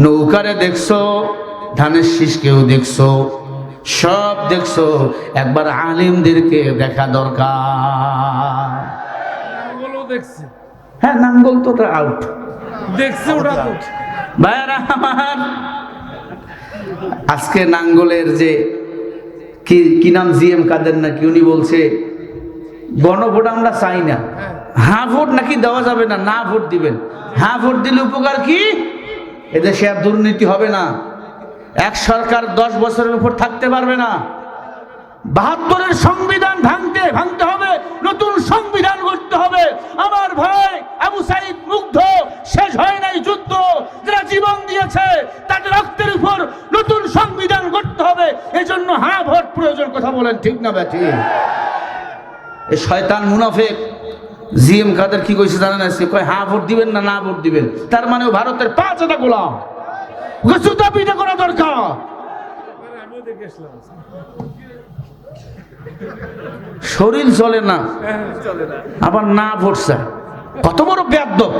নৌকারে দেখছো, ধানের শীষকেও দেখছো, সব দেখছো, একবার আলিমদেরকে দেখা দরকার। হ্যাঁ, নাঙ্গল তো আউট দেখছে ওটা তো। ভাইরা আমার, আজকে নাঙ্গলের যে কি নাম, জিএম কাদের নাকি, উনি বলছে গণভোট আমরা চাই না, হ্যাঁ ভোট নাকি দেওয়া যাবে না, না ভোট দিবেন। হ্যাঁ ভোট দিলে উপকার কি? এদেশে আর দুর্নীতি হবে না, এক সরকার 10 বছরের উপর থাকতে পারবে না। 72-এর সংবিধান ভাঙতে হবে, নতুন সংবিধান করতে হবে। আমার ভাই আবু সাইদ মুগ্ধ, শেষ হয় নাই যুদ্ধ, যারা জীবন দিয়েছে তাদের রক্তের উপর নতুন সংবিধান করতে হবে। এজন্য হ্যাঁ ভোট প্রয়োজন। কথা বলেন ঠিক না ব্যাঠি? এই শয়তান মুনাফিক জিএম কাদের কি কইছে জানেন? আজকে কয় হ্যাঁ ভোট দিবেন না, না ভোট দিবেন। তার মানে ও ভারতের 5টা গোলাম, গোসুতা পিঠা করা দরকার। আমিও দেখে আসলাম। শরীর চলে না, চলে না, আবার না ভোট চায়। কত বড় বেয়াদব!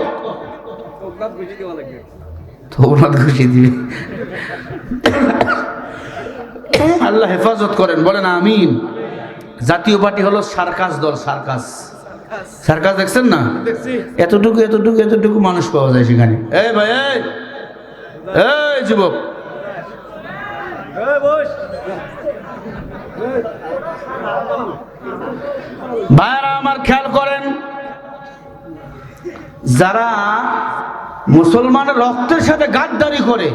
তোমরা খুশি দিবে। আল্লাহ হেফাজত করেন, বলেন আমিন। জাতীয় পার্টি হলো সার্কাস দল। সার্কাস দেখছেন না? দেখছি। এতটুকু এতটুকু এতটুকু মানুষ পাওয়া যায় সেখানে। এই ভাই, এই যুবক, ভাইরা আমার খেয়াল করেন, যারা মুসলমানের রক্তের সাথে গাদ্দারি করে,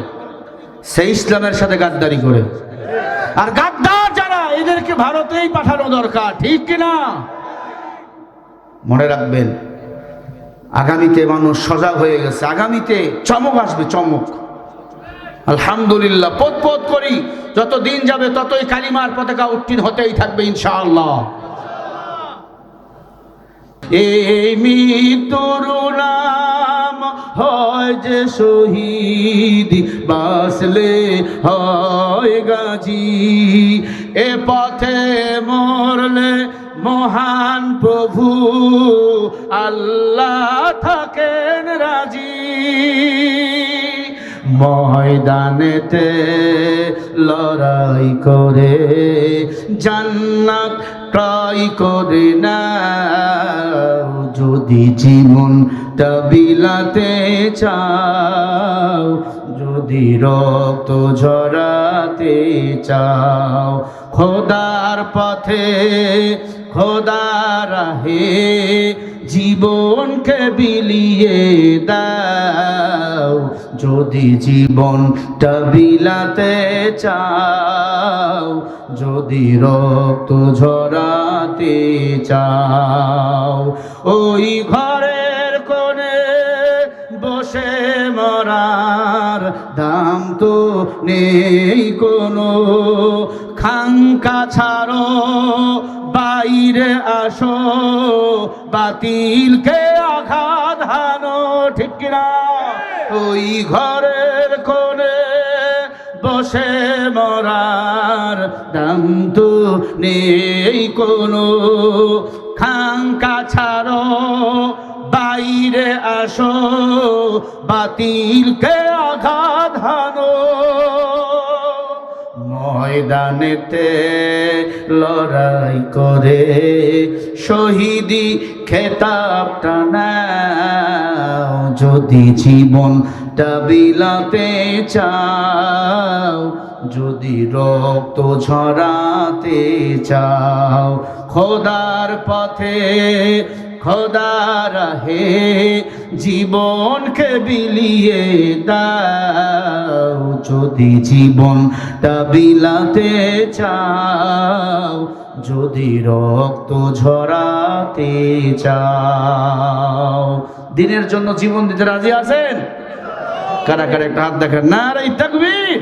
সেই ইসলামের সাথে গাদ্দারি করে। আর গাদ্দার যারা, এদেরকে ভারতেই পাঠানো দরকার, ঠিক কিনা? মনে রাখবেন, আগামীতে মানুষ সজাগ হয়ে গেছে, আগামীতে চমক আসবে, চমক। আলহামদুলিল্লাহ, পথ করি, যত দিন যাবে ততই কালিমার পতাকা উত্তীর্ণ হতেই থাকবে ইনশাআল্লাহ। এই মৃত্যুর নাম হয় যে শহীদ, বাসলে হয় গাজী। এ পথে মরলে মহান প্রভু আল্লাহ থাকেন রাজি। ময়দানেতে লড়াই করে জান্নাত ক্রয় করে না, যদি জীবনটা বিলাতে চাও, যদি রক্ত ঝরাতে চাও, খোদার পথে খোদার রাহে জীবনকে বিলিয়ে দাও, যদি জীবনটা বিলাতে চাও, যদি রক্ত ঝরাতে চাও। ওই ঘরের কোণে বসে মরার দাম তো নেই কোনো, খাঙ্কা ছাড়ো বাইরে আসো, বাতিলকে আঘাত হানো, ঠিক কিনা? ওই ঘরের কোণে বসে মরার দাম তো নেই কোনো, খাঙ্কা ছাড়ো বাইরে আসো, বাতিলকে আঘাত হানো। ময়দানেতে লড়াই করে শহীদি খেতাবটা নাও, যদি জীবনটা বিলাতে চাও, যদি রক্ত ঝরাতে চাও, খোদার পথে খোদার রাহে জীবনকে বিলিয়ে দাও, যদি জীবনটা বিলাতে চাও, যদি রক্ত ঝরাতে চাও। দিনের জন্য জীবন দিতে রাজি আছেন? কারা কারা একটা হাত দেখান। নারে তাকবীর।